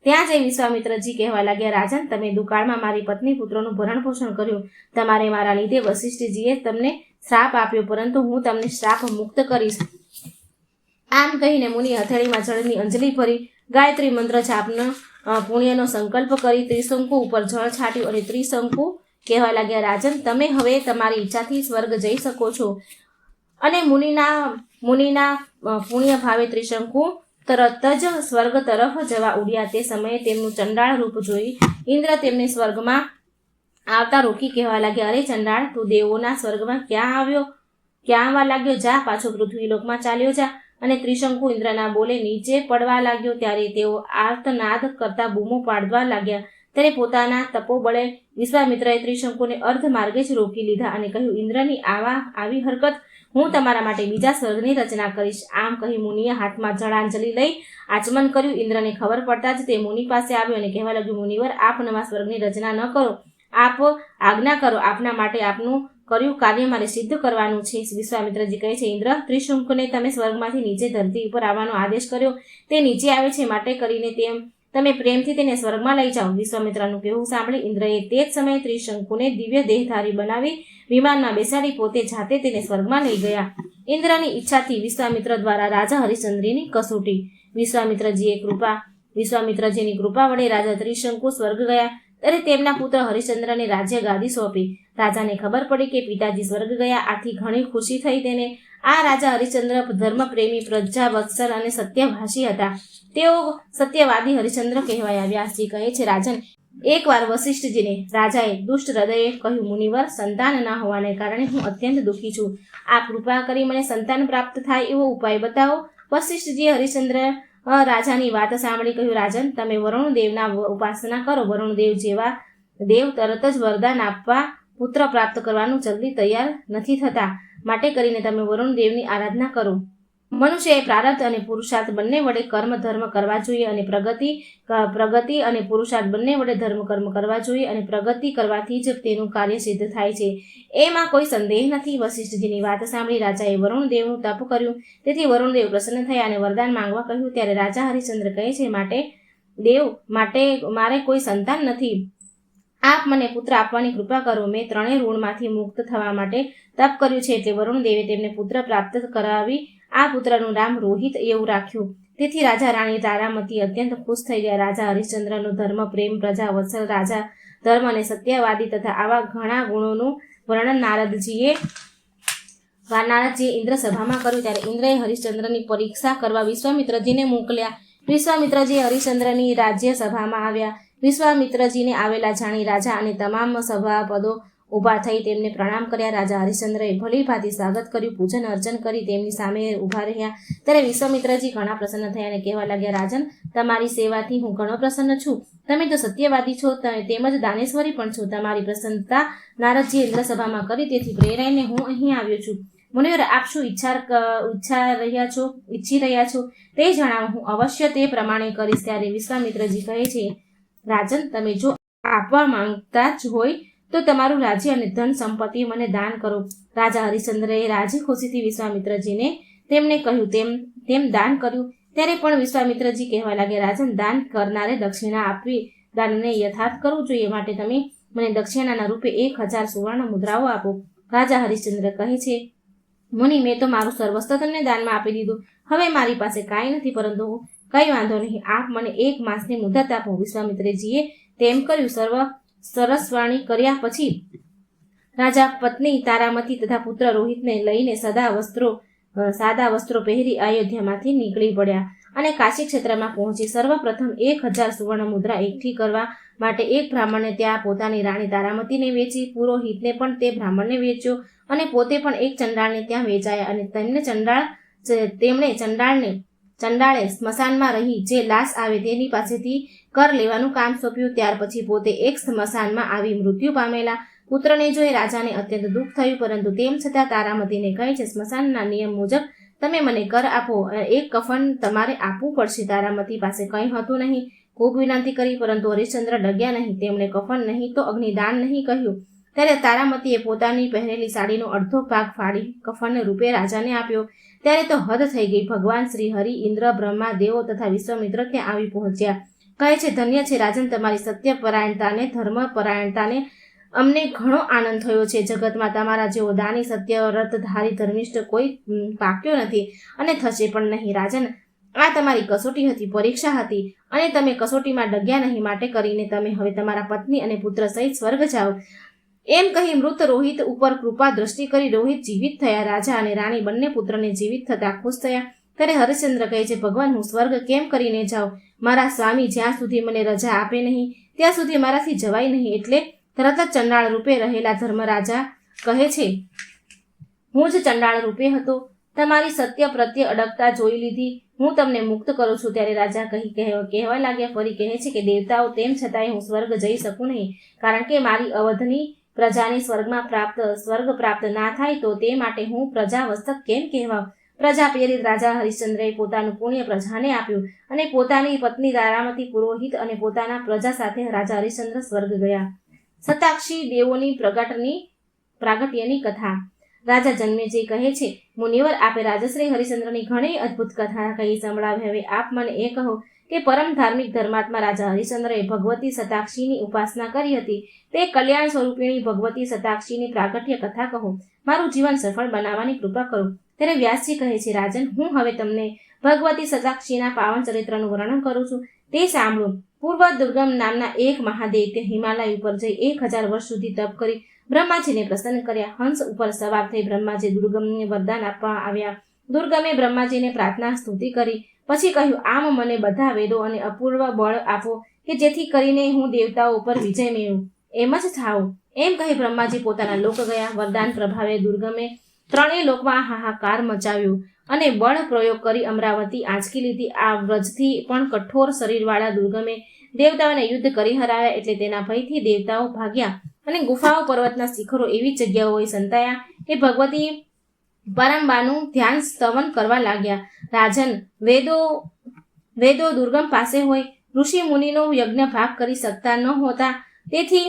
ત્યાં જઈ વિશ્વામિત્રજી કહેવા લાગ્યા, રાજન, તમે દુકાળમાં મારી પત્ની પુત્રોનું ભરણ પોષણ કર્યું. તમારે મારા લીધે વશિષ્ઠજીએ તમને શ્રાપ આપ્યો, પરંતુ હું તમને શ્રાપ મુક્ત કરીશ. આમ કહીને મુનિ હથેળીમાં જળની અંજલિ ભરી ગાયત્રી મંત્ર જાપનો પુણ્યનો સંકલ્પ કરી ત્રિશંકુ ઉપર જળ છાટ્યું અને ત્રિશંકુ કહેવા લાગ્યા, રાજન, તમે હવે તમારી ઈચ્છાથી સ્વર્ગ જઈ શકો છો. અને મુનિના પુણ્ય ભાવે ત્રિશંકુ તરત જ સ્વર્ગ તરફ જવા ઉડ્યા. તે સમયે તેમનું ચંડાળ રૂપ જોઈ ઇન્દ્ર તેમને સ્વર્ગમાં આવતા રોકી કહેવા લાગ્યા, અરે ચંડાળ, તું દેવોના સ્વર્ગમાં ક્યાં આવવા લાગ્યો? જા, પાછો પૃથ્વીલોકમાં ચાલ્યો જા. અને ત્રિશંકુ ઇન્દ્રના બોલે નીચે પડવા લાગ્યો. ત્યારે તેઓ આર્તનાદ કરતા બૂમો પાડવા લાગ્યા. ત્યારે પોતાના તપોબળે વિશ્વામિત્રએ ત્રિશંકુને અર્ધ માર્ગે જ રોકી લીધા અને કહ્યું, ઇન્દ્રની આવી હરકત હું તમારા માટે બીજા સ્વર્ગની રચના કરીશ. આમ કહી મુનિએ હાથમાં જળાંજલિ લઈ આચમન કર્યું. ઇન્દ્રને ખબર પડતા જ તે મુનિ પાસે આવ્યો અને કહેવા લાગ્યો, મુનિવર, આપ નવા સ્વર્ગની રચના ન કરો, આપ આજ્ઞા કરો. આપના માટે આપનું કર્યું કાર્ય મારે સિદ્ધ કરવાનું છે. વિશ્વામિત્રજી કહે છે, ઇન્દ્ર, ત્રિશંકુને તમે સ્વર્ગમાંથી નીચે ધરતી ઉપર આવવાનો આદેશ કર્યો, તે નીચે આવે છે, માટે કરીને તમે પ્રેમથી તેને સ્વર્ગમાં લઈ જાઓ. વિશ્વામિત્રનું કહેવું સાંભળી ઇન્દ્રએ તે જ સમયે ત્રિશંકુને દિવ્ય દેહધારી બનાવી વિમાનમાં બેસાડી પોતે જાતે તેને સ્વર્ગમાં લઈ ગયા. ઇન્દ્રની ઈચ્છાથી વિશ્વામિત્ર દ્વારા રાજા હરિશ્ચંદ્રની કસોટી. વિશ્વામિત્રજીની કૃપા વડે રાજા ત્રિશંકુ સ્વર્ગ ગયા. ત્યારે તેમના પુત્ર હરિશ્ચંદ્રને રાજ્ય ગાદી સોંપી. રાજાને ખબર પડી કે પિતાજી સ્વર્ગ ગયા. આથી ઘણી ખુશી થઈ તેને. આ રાજા હરિશ્ચંદ્ર ધર્મપ્રેમી, પ્રજાવત્સલ અને સત્યભાષી હતા. તેઓ સત્યવાદી હરિશ્ચંદ્ર કહેવાયા. વ્યાસજી કહે છે, રાજન, એકવાર વશિષ્ઠજીને રાજાએ દુષ્ટ હૃદયે કહ્યું, મુનિવર, સંતાન ના હોવાને કારણે હું અત્યંત દુઃખી છું. આપ કૃપા કરી મને સંતાન પ્રાપ્ત થાય એવો ઉપાય બતાવો. વશિષ્ઠજીએ હરિશ્ચંદ્ર રાજાની વાત સાંભળી કહ્યું, રાજન, તમે વરુણદેવના ઉપાસના કરો. વરુણદેવ જેવા દેવ તરત જ વરદાન આપવા પુત્ર પ્રાપ્ત કરવાનું જલ્દી તૈયાર નથી થતા. માટે કરીને તમે વરુણદેવની આરાધના કરો. મનુષ્યએ પ્રારબ્ધ અને પુરુષાર્થ બંને વડે કર્મ ધર્મ કરવા જોઈએ અને પ્રગતિ અને પુરુષાર્થ બંને વડે ધર્મ કર્મ કરવા જોઈએ અને પ્રગતિ કરવાથી જ તેનું કાર્ય સિદ્ધ થાય છે. એમાં કોઈ સંદેહ નથી. વશિષ્ઠજીની વાત સાંભળી રાજાએ વરુણદેવનું તપ કર્યું. તેથી વરુણદેવ પ્રસન્ન થયા અને વરદાન માંગવા કહ્યું. ત્યારે રાજા હરિશ્ચંદ્ર કહે છે, માટે મારે કોઈ સંતાન નથી. આપ મને પુત્ર આપવાની કૃપા કરો. મેં ત્રણેય ઋણમાંથી મુક્ત થવા માટે તપ કર્યું છે. એટલે વરુણદેવે તેમને પુત્ર પ્રાપ્ત કરાવી આ પુત્રનું નામ રોહિત એવું રાખ્યું. તેથી રાજા રાણી તારામતી અત્યંત ખુશ થઈ ગયા. રાજા હરિશ્ચંદ્રનું ધર્મ, પ્રેમ, પ્રજા વત્સલ, રાજા ધર્મ અને સત્યવાદી તથા આવા ઘણા ગુણોનું વર્ણન નારદજીએ ઇન્દ્ર સભામાં કર્યું. ત્યારે ઇન્દ્રએ હરિશ્ચંદ્રની પરીક્ષા કરવા વિશ્વામિત્રજીને મોકલ્યા. વિશ્વામિત્રજી હરિશ્ચંદ્રની રાજ્ય સભામાં આવ્યા. વિશ્વામિત્રજીને આવેલા જાણી રાજા અને તમામ સભાપદો ઊભા થઈ તેમને પ્રણામ કર્યા. રાજા હરિશ્ચંદ્રએ ભલી ભાંતિ સ્વાગત કર્યું. પૂજન અર્ચન કરી તેમની સામે ઊભા રહ્યા. ત્યારે વિશ્વામિત્રજી ઘણા પ્રસન્ન થયા અને કહેવા લાગ્યા, રાજન, તમારી સેવાથી હું ઘણો પ્રસન્ન છું. તમે તો સત્યવાદી છો, તેમજ દાનેશ્વરી પણ છો. તમારી પ્રસન્નતા નારદજીએ ઇન્દ્રસભામાં કરી, તેથી પ્રેરાઈને હું અહીં આવ્યો છું. મુનિવર, આપ શું ઈચ્છી રહ્યા છો તે જણાવો. હું અવશ્ય તે પ્રમાણે કરીશ. ત્યારે વિશ્વામિત્રજી કહે છે, રાજન, તમે જો આપવા માંગતા જ હોય તો તમારું રાજ્ય અને ધન સંપત્તિ મને દાન કરો. રાજા હરિશ્ચંદ્રએ રાજી ખુશીથી વિશ્વામિત્રજીને તેમને કહ્યું તેમ દાન કર્યું. ત્યારે પણ વિશ્વામિત્રજી કહેવા લાગ્યા, રાજન, દાન કરનારે દક્ષિણા આપવી દાનને યથાર્થ કરવું જોઈએ. માટે તમે મને દક્ષિણાના રૂપે 1000 સુવર્ણ મુદ્રાઓ આપો. રાજા હરિશ્ચંદ્ર કહે છે, મુનિ, મેં તો મારું સર્વસ્વ તમને દાનમાં આપી દીધું. હવે મારી પાસે કાંઈ નથી, પરંતુ કંઈ વાંધો નહીં, આપ મને 1 માસની મુદત આપો. વિશ્વામિત્રજીએ તેમ કર્યું. સરસવાણી કર્યા પછી રાજા પત્ની તારામતી તથા પુત્ર રોહિતને લઈને સાદા વસ્ત્રો પહેરી અયોધ્યામાંથી નીકળી પડ્યા અને કાશી ક્ષેત્રમાં પહોંચી. સર્વપ્રથમ 1000 સુવર્ણ મુદ્રા એકઠી કરવા માટે એક બ્રાહ્મણને ત્યાં પોતાની રાણી તારામતીને વેચી. પુરોહિતને પણ તે બ્રાહ્મણને વેચ્યો અને પોતે પણ એક ચંડાળને ત્યાં વેચાયા. અને તેમણે ચંડાળે સ્મશાનમાં રહી જે લાશ આવે તેની પાસેથી કર લેવાનું કામ સોંપ્યું. ત્યાર પછી પોતે એક સ્મશાનમાં આવી મૃત્યુ પામેલા પુત્રને જોઈ રાજાને અત્યંત દુઃખ થયું. પરંતુ તેમ છતાં તારામતીને કહે છે, સ્મશાનના નિયમ મુજબ તમે મને કર આપો. એક કફન તમારે આપવું પડશે. તારામતી પાસે કંઈ હતું નહીં. ખૂબ વિનંતી કરી, પરંતુ હરિશ્ચંદ્ર ડગ્યા નહીં. તેમણે કફન નહીં તો અગ્નિદાન નહીં કહ્યું. ત્યારે તારામતીએ પોતાની પહેરેલી સાડીનો અડધો ભાગ ફાડી કફન રૂપે રાજાને આપ્યો. ત્યારે તો હદ થઈ ગઈ. ભગવાન શ્રી હરિ, ઇન્દ્ર, બ્રહ્મા, દેવો તથા વિશ્વામિત્ર ત્યાં આવી પહોંચ્યા. કહે છે, ધન્ય છે રાજન, તમારી સત્યપરાયણતાને, ધર્મપરાયણતાને અમને ઘણો આનંદ થયો છે. જગતમાં તમારા જેવો દાની, સત્ય, વ્રતધારી, ધર્મિષ્ઠ કોઈ પાક્યો નથી અને થશે પણ નહીં. રાજન, આ તમારી કસોટી હતી, પરીક્ષા હતી અને તમે કસોટીમાં ડગ્યા નહીં. માટે કરીને તમે હવે તમારા પત્ની અને પુત્ર સહિત સ્વર્ગ જાઓ. એમ કહી મૃત રોહિત ઉપર કૃપા દ્રષ્ટિ કરી રોહિત જીવિત થયા. રાજા અને રાણી બંને પુત્રને જીવિત થતા ખુશ થયા. ત્યારે હરિશ્ચંદ્ર કહે છે, ભગવાન, હું સ્વર્ગ કેમ કરીને જાઉં? મારા સ્વામી જ્યાં સુધી મને રજા આપે નહીં ત્યાં સુધી મારાથી જવાય નહીં. એટલે તરત જ ચંડાળ રૂપે રહેલા ધર્મરાજા કહે છે, હું જ ચંડાળ રૂપે હતો. તમારી સત્ય પ્રત્યે અડગતા જોઈ લીધી. હું તમને મુક્ત કરું છું. ત્યારે રાજા કહેવા લાગ્યા. ફરી કહે છે કે દેવતાઓ, તેમ છતાંય હું સ્વર્ગ જઈ શકું નહીં, કારણ કે મારી અવધની પ્રજાને સ્વર્ગ પ્રાપ્ત ના થાય તો તે માટે હું પ્રજાવસ્તક કેમ કહેવાઉં? પ્રજા પ્રેરિત રાજા હરિશ્ચંદ્રએ પોતાનું પુણ્ય પ્રજાને આપ્યું અને પોતાની પત્ની તારામતી પુરોહિત અને પોતાના પ્રજા સાથે રાજા હરિશ્ચંદ્ર સ્વર્ગ ગયા. સતાક્ષી દેવોની પ્રાગટ્યની કથા. રાજા જન્મેજય કહે છે, મુનિવર, આપે રાજશ્રી હરિશ્ચંદ્રની ઘણી અદ્ભુત કથા કહી સંભળાવી. હવે આપ મને એ કહો કે પરમ ધાર્મિક ધર્માત્મા રાજા હરિશ્ચંદ્રએ ભગવતી સતાક્ષીની ઉપાસના કરી હતી. તે કલ્યાણ સ્વરૂપિણી ભગવતી સતાક્ષીની પ્રાગટ્ય કથા કહો. મારું જીવન સફળ બનાવવાની કૃપા કરો. ત્યારે વ્યાસજી કહે છે, રાજન, હું હવે તમને ભગવતી સતાક્ષીના પાવન ચરિત્રનું વર્ણન કરું છું, તે સાંભળો. પૂર્વ દુર્ગમ નામના એક મહાદૈત્ય હિમાલય ઉપર જઈ 1000 વર્ષ સુધી તપ કરી બ્રહ્માજીને પ્રસન્ન કર્યા. હંસ ઉપર સવાર થઈ બ્રહ્માજી દુર્ગમને વરદાન આપવા આવ્યા. દુર્ગમે બ્રહ્માજીને પ્રાર્થના સ્તુતિ કરી. પછી કહ્યું, આમ મને બધા વેદો અને અપૂર્વ બળ આપો કે જેથી કરીને હું દેવતાઓ ઉપર વિજય મેળવું. એમ જ થાવ. એમ કહી બ્રહ્માજી પોતાના લોક ગયા. વરદાન પ્રભાવે દુર્ગમે 3 લોકમાં હાહાકાર મચાવ્યો અને બળ પ્રયોગ કરી અમરાવતી આંચકી લીધી. આ વ્રજથી પણ કઠોર શરીરવાળા દુર્ગમે દેવતાઓને યુદ્ધ કરી હરાવ્યા. એટલે તેના ભયથી દેવતાઓ ભાગ્યા અને ગુફાઓ, પર્વતના શિખરો એવી જગ્યાઓએ સંતાયા કે ભગવતી પરંબાનું ધ્યાન સ્તવન કરવા લાગ્યા. રાજન, વેદો દુર્ગમ પાસે હોય, ઋષિ મુનિનો યજ્ઞ ભાગ કરી શકતા ન હોતા. તેથી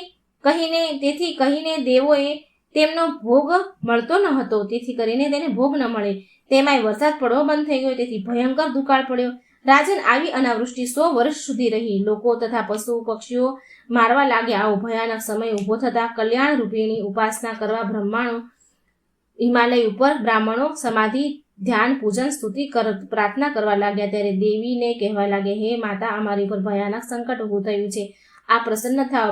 કહીને દેવોએ તેમનો ભોગ મળતો ન હતો. તેથી કરીને તેને ભોગ ન મળે. તેમાંય વરસાદ પડવો બંધ થઈ ગયો. તેથી ભયંકર દુકાળ પડ્યો. રાજન, આવી અનાવૃષ્ટિ 100 વર્ષ સુધી રહી. લોકો તથા પશુ પક્ષીઓ મારવા લાગ્યા. આવો ભયાનક સમય ઉભો થતા કલ્યાણ રૂપિણી ઉપાસના કરવા હિમાલય ઉપર બ્રાહ્મણો સમાધિ, ધ્યાન, પૂજન, સ્તુતિ પ્રાર્થના કરવા લાગ્યા. ત્યારે દેવીને કહેવા લાગે, હે માતા, અમારી ઉપર ભયાનક સંકટ ઊભું થયું છે. આ પ્રસન્ન થાવ.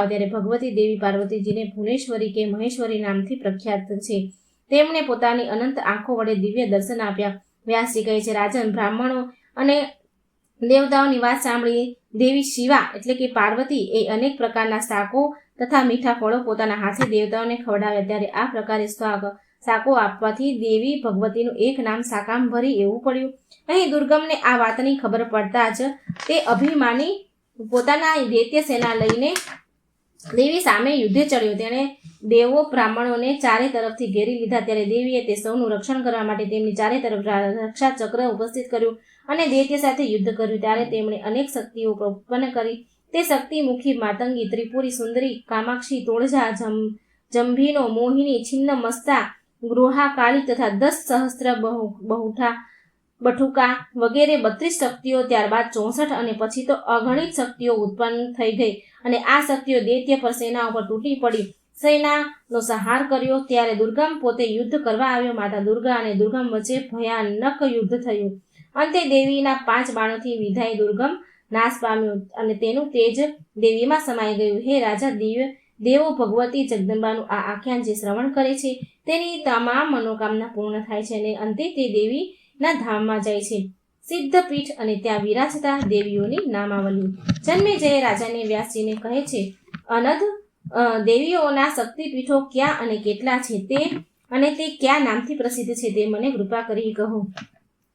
ત્યારે ભગવતી દેવી પાર્વતીજીને ભુવનેશ્વરી કે મહેશ્વરી નામથી પ્રખ્યાત છે. તેમણે પોતાની અનંત આંખો વડે દિવ્ય દર્શન આપ્યા. વ્યાસજી કહે છે, રાજન, બ્રાહ્મણો અને દેવતાઓની વાત સાંભળી દેવી શિવા એટલે કે પાર્વતી એ અનેક પ્રકારના શાકો તથા મીઠા ફળો પોતાના હાથે દેવતાઓને ખવડાવ્યા. ત્યારે આ પ્રકારે શાકો આપવાથી દેવી ભગવતીનું એક નામ શાકાંભરી એવું પડ્યું. અહીં દુર્ગમને આ વાતની ખબર પડતા જ તે અભિમાની પોતાના દૈત્ય સેના લઈને દેવી સામે યુદ્ધે ચડ્યો. તેણે દેવો બ્રાહ્મણોને ચારે તરફથી ઘેરી લીધા. ત્યારે દેવીએ તે સૌનું રક્ષણ કરવા માટે તેમની ચારે તરફ રક્ષા ચક્ર ઉપસ્થિત કર્યું અને દૈત્ય સાથે યુદ્ધ કર્યું. ત્યારે તેમણે અનેક શક્તિઓ ઉત્પન્ન કરી. તે શક્તિમુખી માતંગી, ત્રિપુરી સુંદરી, કામાક્ષી, તોળજા, જંભીનો, મોહિની, છિન્ન મસ્તા, ગૃહા કાળી તથા 10 સહસ્ત્ર બઠુકા વગેરે 32 શક્તિઓ, ત્યારબાદ 64 અને પછી તો અગણિત શક્તિઓ ઉત્પન્ન થઈ ગઈ. અને આ શક્તિઓ દૈત્ય પર સેનાઓ પર તૂટી પડી સેનાનો સંહાર કર્યો. ત્યારે દુર્ગમ પોતે યુદ્ધ કરવા આવ્યો. માતા દુર્ગા અને દુર્ગમ વચ્ચે ભયાનક યુદ્ધ થયું. અંતે દેવીના 5 બાણોથી વિધાય દુર્ગમ નાશ પામ્યો અને તેનું તેજ દેવીમાં સમાઈ ગયું. હે રાજા, દેવો ભગવતી જગદંબાનું આ આખ્યાન જે શ્રવણ કરે છે તેની તમામ મનોકામના પૂર્ણ થાય છે અને અંતે તે દેવીના ધામમાં જાય છે. સિદ્ધપીઠ અને ત્યાં વિરાજતા દેવીઓની નામાવલી. જન્મેજય રાજાને વ્યાસજીને કહે છે, અનધ દેવીઓના શક્તિપીઠો ક્યાં અને કેટલા છે તે કયા નામથી પ્રસિદ્ધ છે તે મને કૃપા કરી કહો.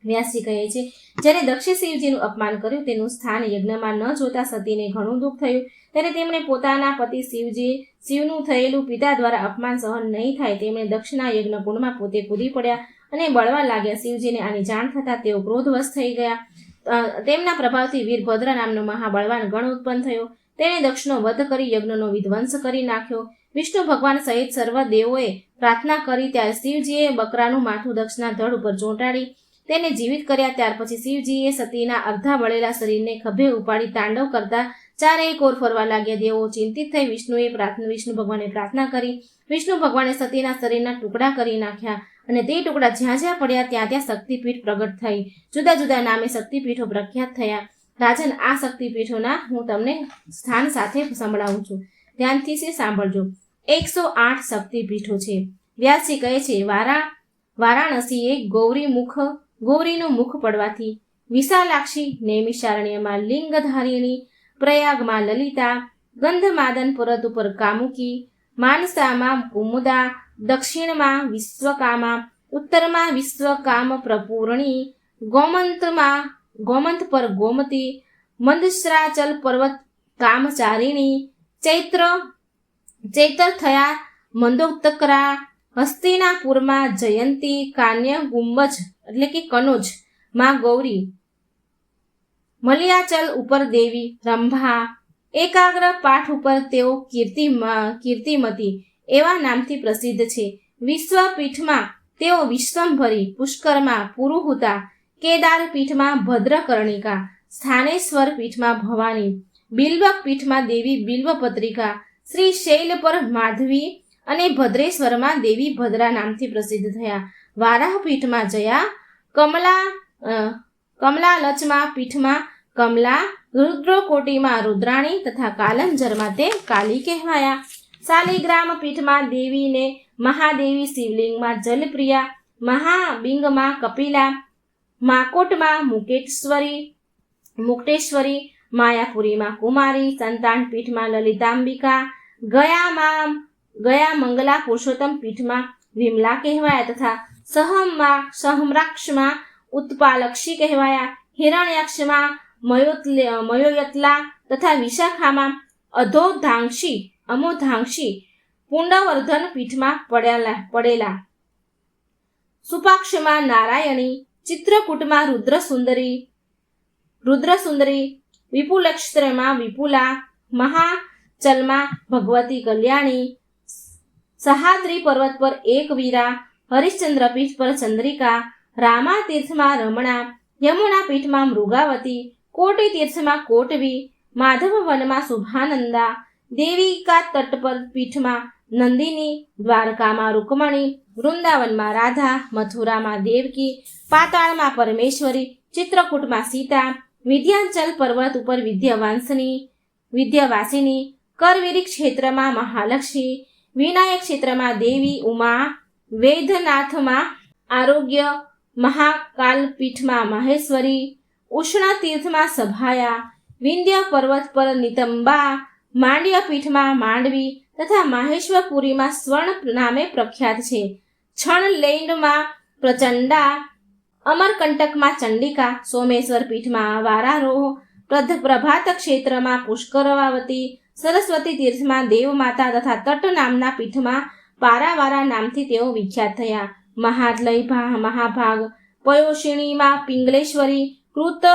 વ્યાસજી કહે છે, જ્યારે દક્ષે શિવજીનું અપમાન કર્યું તેનું સ્થાન યજ્ઞમાં ન જોતા સતીને ઘણું દુઃખ થયું. ત્યારે તેમણે પોતાના પતિ શિવનું થયેલું પિતા દ્વારા અપમાન સહન નહીં થાય તેમણે દક્ષના યજ્ઞ કુંડમાં પોતે કૂદી પડ્યા અને બળવા લાગ્યા. શિવજીને આની જાણ થતાં તેઓ ક્રોધવશ થઈ ગયા. તેમના પ્રભાવથી વીરભદ્ર નામનો મહાબળવાન ગણ ઉત્પન્ન થયો. તેણે દક્ષનો વધ કરી યજ્ઞનો વિધ્વંસ કરી નાખ્યો. વિષ્ણુ ભગવાન સહિત સર્વ દેવોએ પ્રાર્થના કરી ત્યારે શિવજીએ બકરાનું માથું દક્ષના ધડ ઉપર ચોંટાડી તેને જીવિત કર્યા. ત્યાર પછી શિવજીએ સતીના અર્ધા બળેલા શરીરને ખભે ઉપાડી તાંડવ કરતા ચારેય કોર ફરવા લાગ્યા. દેવો ચિંતિત થઈ વિષ્ણુ ભગવાને પ્રાર્થના કરી. વિષ્ણુ ભગવાને સતીના શરીરના ટુકડા કરી નાખ્યા અને તે ટુકડા જ્યાં જ્યાં પડ્યા ત્યાં ત્યાં શક્તિપીઠ પ્રગટ થઈ. જુદા જુદા નામે શક્તિપીઠો પ્રખ્યાત થયા. રાજન, આ શક્તિપીઠોના હું તમને સ્થાન સાથે સંભળાવું છું, ધ્યાનથી સાંભળજો. 108 શક્તિપીઠો છે. વ્યાસજી કહે છે, વારાણસીએ ગૌરીનું મુખ પડવાથી, વિશાલાક્ષી નૈમિષારણ્યમાં લિંગધારિણી, પ્રયાગમાં લલિતા, ગંધમાદન પર્વત ઉપર કામુકી, માનસામાં કુમુદા, દક્ષિણમાં વિશ્વકામા, ઉત્તરમાં વિશ્વકામ પ્રપૂરણી, ગોમંત પર ગોમતી, મંદશ્રાચલ પર્વત કામચારિણી, ચૈત્ર ચૈતર થયા મંદોદકરા, હસ્તિનાપુરમાં જયંતી, કાન્ય ગુંબજ એટલે કે કનોજ માં ગૌરી, મલયાચલ ઉપર દેવી રંભા, એકાગ્ર પાઠ ઉપર તેઓ કીર્તિમતી એવા નામથી પ્રસિદ્ધ છે. વિશ્વપીઠમાં તેઓ વિશ્વંભરી, પુષ્કરમાં પુરુહુતા, કેદાર પીઠમાં ભદ્રકર્ણિકા, સ્થાનેશ્વર પીઠમાં ભવાની, બિલ્વક પીઠમાં દેવી બિલ્વપત્રિકા, શ્રી શૈલ પર માધવી અને ભદ્રેશ્વરમાં દેવી ભદ્રા નામથી પ્રસિદ્ધ થયા. વારાહ પીઠમાં જયા, કમલાલચમાં પીઠમાં કમલા, રુદ્રકોટીમાં રુદ્રાણી તથા કાલંજરમાં તે કાલી કહેવાયા. શાલિગ્રામ પીઠમાં દેવીને મહાદેવી, શિવલિંગમાં જલપ્રિયા, મહાબિંગમાં કપિલા, માકોટમાં મુક્તેશ્વરી, માયાપુરીમાં કુમારી, સંતાન પીઠમાં લલિતાંબિકા, ગયા મંગલા પુરુષોત્તમ પીઠમાં વિમલા કહેવાયા તથા સહમ્રાક્ષમાં ઉત્પાલક્ષી કહેવાયા. હિરણ્યાક્ષમાં મયોયતલા તથા વિશાખામાં અમોધાંક્ષી, પુંડવર્ધન પીઠમાં પડેલા. સુપાક્ષમાં નારાયણી, ચિત્રકૂટમાં રુદ્રસુંદરી, વિપુલક્ષત્રમાં વિપુલા, મહાચલમાં ભગવતી કલ્યાણી, સહાદ્રી પર્વત પર એકવીરા, હરિશ્ચંદ્ર પીઠ પર ચંદ્રિકા, રામા તીર્થમાં રમણા, યમુના પીઠમાં મૃગાવતી, કોટી તીર્થમાં કોટવી, માધવ વનમાં શુભાનંદા, દેવિકા તટ પર પીઠમાં નંદિની, દ્વારકામાં રૂકમણી, વૃંદાવનમાં રાધા, મથુરામાં દેવકી, પાતાળમાં પરમેશ્વરી, ચિત્રકૂટમાં સીતા, વિંધ્યાચલ પર્વત ઉપર વિદ્યાવાસિની, કરવીરી ક્ષેત્રમાં મહાલક્ષ્મી, વિનાયક ક્ષેત્રમાં દેવી ઉમા, વૈદ્યનાથમાં આરોગ્ય, મહાકાલ પીઠમાં મહેશ્વરી, ઉષ્ણ તીર્થમાં સભાયા, વિંધ્ય પર્વત પર નિતંબા, માંડ્ય પીઠમાં માંડવી તથા માહેશ્વરપુરીમાં સ્વર્ણ નામે પ્રખ્યાત છે. છણલેન્ડમાં પ્રચંડા, અમરકંટકમાં ચંડિકા, સોમેશ્વર પીઠમાં વારારોહ, પ્રભાત ક્ષેત્રમાં પુષ્કરવાવતી, સરસ્વતી તીર્થમાં દેવમાતા તથા તટ નામના પીઠમાં પારાવારા નામથી તેઓ વિખ્યાત થયા. મહાદલય મહાભાગ, પયોષિણીમાં પિંગલેશ્વરી, કૃત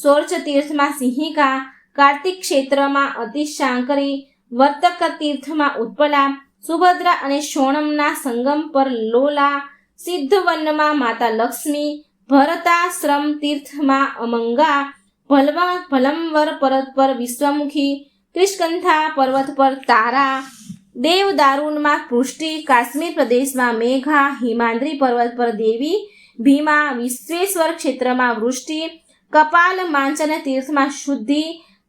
સોર્ચ તીર્થમાં સિંહિકા, કાર્તિક ક્ષેત્રમાં અતિશાંકરી, વર્તક તીર્થમાં ઉત્પલા, સુભદ્રા અને શોણમના સંગમ પર લોલા, સિદ્ધવનમાં માતા લક્ષ્મી, ભરતાશ્રમ તીર્થમાં અમંગા, ભલમવર પર્વત પર વિશ્વમુખી, ત્રિસ્કંધા પર્વત પર તારા, દેવદારુણમાં પૃષ્ટિ, કાશ્મીર પ્રદેશમાં મેઘા, હિમાદ્રી પર્વત પર દેવી ભીમા, વિશ્વેશ્વર ક્ષેત્રમાં વૃષ્ટિ, કપાલ માંચન તીર્થમાં શુદ્ધિ,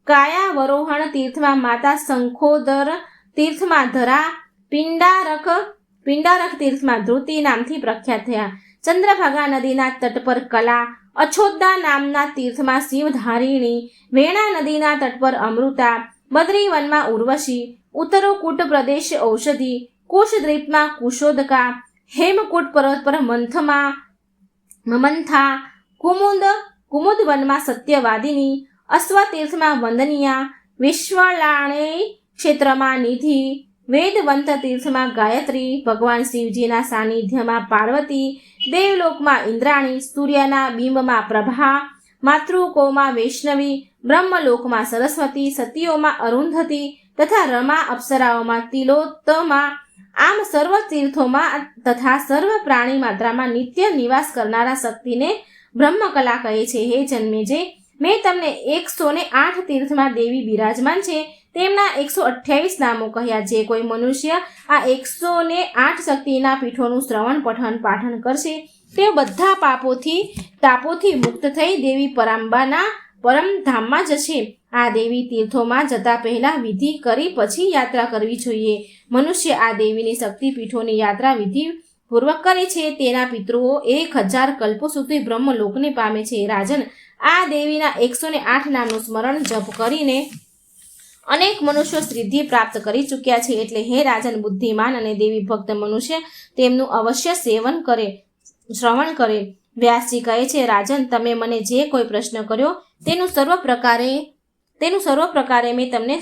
કાયાવરોહણ તીર્થમાં માતા શંખોદર, તીર્થમાં ધરા, પિંડારક તીર્થમાં ધૃતિ નામથી પ્રખ્યાત થયા. ચંદ્રભાગા નદીના તટ પર કલા, અછોદા નામના તીર્થમાં શિવધારિણી, વેણા નદીના તટ પર અમૃતા, બદ્રીવનમાં ઉર્વશી, ઉત્તરોકૂટ પ્રદેશ ઔષધિ, કુશદ્વીપમાં કુશોદકા, હેમકૂટ પર્વત પર મમંથા, કુમુદવનમાં સત્યવાદિની, અશ્વતીર્થમાં વંદનિયા, વિશ્વલાણેય ક્ષેત્રમાં નિધિ, વેદવંત તીર્થમાં ગાયત્રી, ભગવાન શિવજીના સાનિધ્યમાં પાર્વતી, દેવલોકમાં ઇન્દ્રાણી, સૂર્યના બિંબમાં પ્રભા, માતૃકોમાં વૈષ્ણવી, બ્રહ્મલોકમાં સરસ્વતી, સતીઓમાં અરુંધતી તથા રમા, અપ્સરાઓમાં તિલોત્તમા. આમ સર્વ તીર્થોમાં તથા સર્વ પ્રાણી માત્રામાં નિત્ય નિવાસ કરનારા શક્તિને બ્રહ્મકલા કહે છે. હે જન્મેજય, મેં તમને 108 તીર્થમાં દેવી બિરાજમાન છે તેમના 128 નામો કહ્યા. જે કોઈ મનુષ્ય આ 108 શક્તિના પીઠોનું શ્રવણ પઠન પાઠન કરશે તે બધા તાપોથી મુક્ત થઈ દેવી પરાંબાના પરમધામમાં જશે. આ દેવી તીર્થોમાં જતા પહેલા વિધિ કરી પછી યાત્રા કરવી જોઈએ. મનુષ્ય આ દેવીની શક્તિપીઠોની યાત્રા વિધિપૂર્વક કરે છે તેના પિતૃઓ 1000 કલ્પો સુધી બ્રહ્મલોકને પામે છે. રાજન, આ દેવીના 108 નામનું સ્મરણ જપ કરીને અનેક મનુષ્યો સિદ્ધિ પ્રાપ્ત કરી ચૂક્યા છે. એટલે હે રાજન, બુદ્ધિમાન અને દેવી ભક્ત મનુષ્ય તેમનું અવશ્ય શ્રવણ કરે. વ્યાસજી કહે છે, રાજન, તમે મને જે કોઈ પ્રશ્ન કર્યો તેનું સર્વ પ્રકારે મેં તમને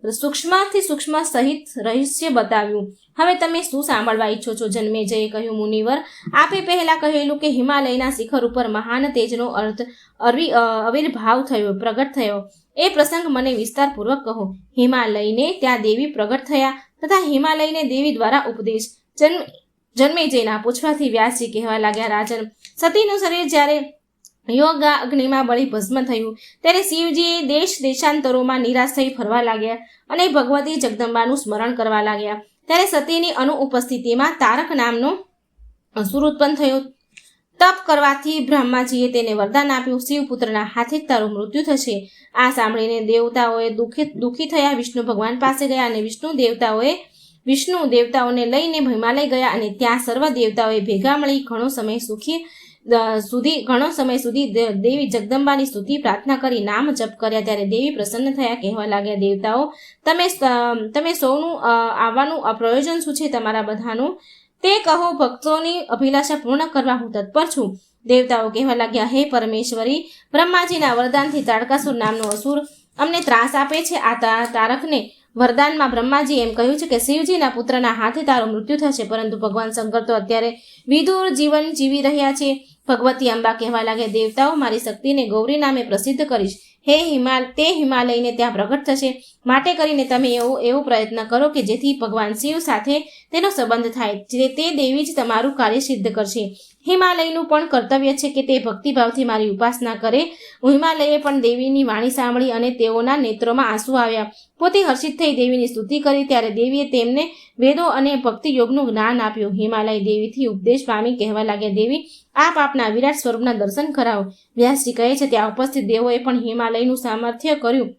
સૂક્ષ્મથી સૂક્ષ્મ સહિત રહસ્ય બતાવ્યું. હવે તમે શું સાંભળવા ઈચ્છો છો? જન્મેજયે કહ્યું, મુનિવર, આપે પહેલા કહેલું કે હિમાલયના શિખર ઉપર મહાન તેજનો આવિર્ભાવ થયો, પ્રગટ થયો. એ પ્રસંગ મને વિસ્તારપૂર્વક કહો. હિમાલયને ત્યાં દેવી પ્રગટ થયા તથા હિમાલયને દેવી દ્વારા ઉપદેશ. જન્મેજયના પૂછવાથી વ્યાસજી કહેવા લાગ્યા, રાજન, સતીનું શરીર જ્યારે યોગા અગ્નિમાં બળી ભસ્મ થયું ત્યારે શિવજીએ દેશ દેશાંતરોમાં નિરાશ થઈ ફરવા લાગ્યા અને ભગવતી જગદંબાનું સ્મરણ કરવા લાગ્યા. ત્યારે સતીની અનુપસ્થિતિમાં તારક નામનો અસુર ઉત્પન્ન થયો. તપ કરવાથી બ્રહ્માજીએ તેને વરદાન આપ્યું, શિવપુત્રના હાથે જ તારું મૃત્યુ થશે. આ સાંભળીને દેવતાઓએ દુઃખી થયા વિષ્ણુ ભગવાન પાસે ગયા અને વિષ્ણુ દેવતાઓને લઈને હિમાલય ગયા અને ત્યાં સર્વ દેવતાઓએ ભેગા મળી ઘણો સમય સુધી દેવી જગદંબાની સ્તુતિ પ્રાર્થના કરી નામ જપ કર્યા. ત્યારે દેવી પ્રસન્ન થયા, કહેવા લાગ્યા, દેવતાઓ, તમે સૌનું આવવાનું પ્રયોજન શું છે તમારા બધાનું? તે કહો, ભક્તોની અભિલાષા પૂર્ણ કરવા હું તત્પર છું. દેવતાઓ કહેવા લાગ્યા, હે પરમેશ્વરી, બ્રહ્માજીના વરદાનથી તારકાસુર નામનો અસુર અમને ત્રાસ આપે છે. આ તારકને વરદાનમાં બ્રહ્માજી એમ કહ્યું છે કે શિવજીના પુત્રના હાથે તારું મૃત્યુ થશે, પરંતુ ભગવાન શંકર તો અત્યારે વિદુર જીવન જીવી રહ્યા છે. ભગવતી અંબા કહેવા લાગ્યા, દેવતાઓ, મારી શક્તિને ગૌરી નામે પ્રસિદ્ધ કરીશ. તે હિમાલયને ત્યાં પ્રગટ થશે. માટે કરીને તમે એવો પ્રયત્ન કરો કે જેથી ભગવાન શિવ સાથે તેનો સંબંધ થાય. તે દેવી જ તમારું કાર્ય સિદ્ધ કરશે. હિમાલયનું પણ કર્તવ્ય છે કે તે ભક્તિભાવથી મારી ઉપાસના કરે. હિમાલયે પણ દેવીની વાણી સાંભળી અને તેઓના નેત્રોમાં આંસુ આવ્યા. પોતે હર્ષિત થઈ દેવીની સ્તુતિ કરી. ત્યારે દેવીએ તેમને વેદો અને ભક્તિ યોગનું જ્ઞાન આપ્યું. હિમાલય દેવીથી ઉપદેશ પામી કહેવા લાગ્યા, દેવી, આપ આપના વિરાટ સ્વરૂપના દર્શન કરાવો. વ્યાસજી કહે છે, ત્યાં ઉપસ્થિત દેવોએ પણ હિમાલયનું સામર્થ્ય કર્યું.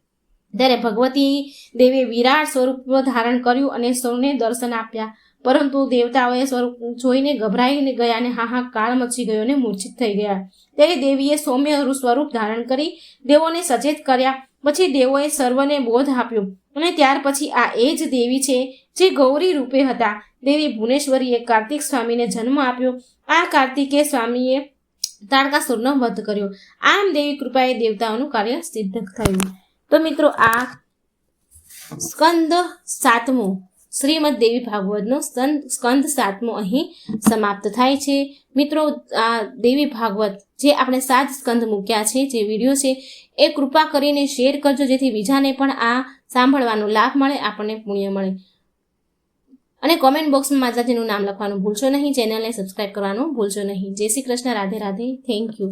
ત્યારે ભગવતી દેવીએ વિરાટ સ્વરૂપ ધારણ કર્યું અને સૌને દર્શન આપ્યા. પરંતુ દેવતાઓએ સ્વરૂપ જોઈને ગભરાઈ ગયા અને હાહાકાર મચી ગયો અને મૂર્છિત થઈ ગયા. ત્યારે દેવીએ સૌમ્ય સ્વરૂપ ધારણ કરી દેવોને સચેત કર્યા. પછી દેવોએ સર્વને બોધ આપ્યો અને ત્યાર પછી આ એ જ દેવી છે જે ગૌરી રૂપે હતા. દેવી ભુવનેશ્વરીએ કાર્તિક સ્વામીને જન્મ આપ્યો. આ કાર્તિકે સ્વામીએ તારકાસુરનો વધ કર્યો. આમ દેવી કૃપાએ દેવતાઓનું કાર્ય સિદ્ધ થયું. તો મિત્રો, આ સ્કંદ 7મો શ્રીમદ દેવી ભાગવતનો સ્કંદ 7મો અહીં સમાપ્ત થાય છે. મિત્રો, આ દેવી ભાગવત જે આપણે 7 સ્કંદ મૂક્યા છે, જે વિડીયો છે, એ કૃપા કરીને શેર કરજો, જેથી બીજાને પણ આ સાંભળવાનો લાભ મળે, આપણને પુણ્ય મળે. અને કોમેન્ટ બોક્સમાં માતાજીનું નામ લખવાનું ભૂલશો નહીં. ચેનલને સબસ્ક્રાઈબ કરવાનું ભૂલશો નહીં. જય શ્રી કૃષ્ણ. રાધે રાધે. Thank you.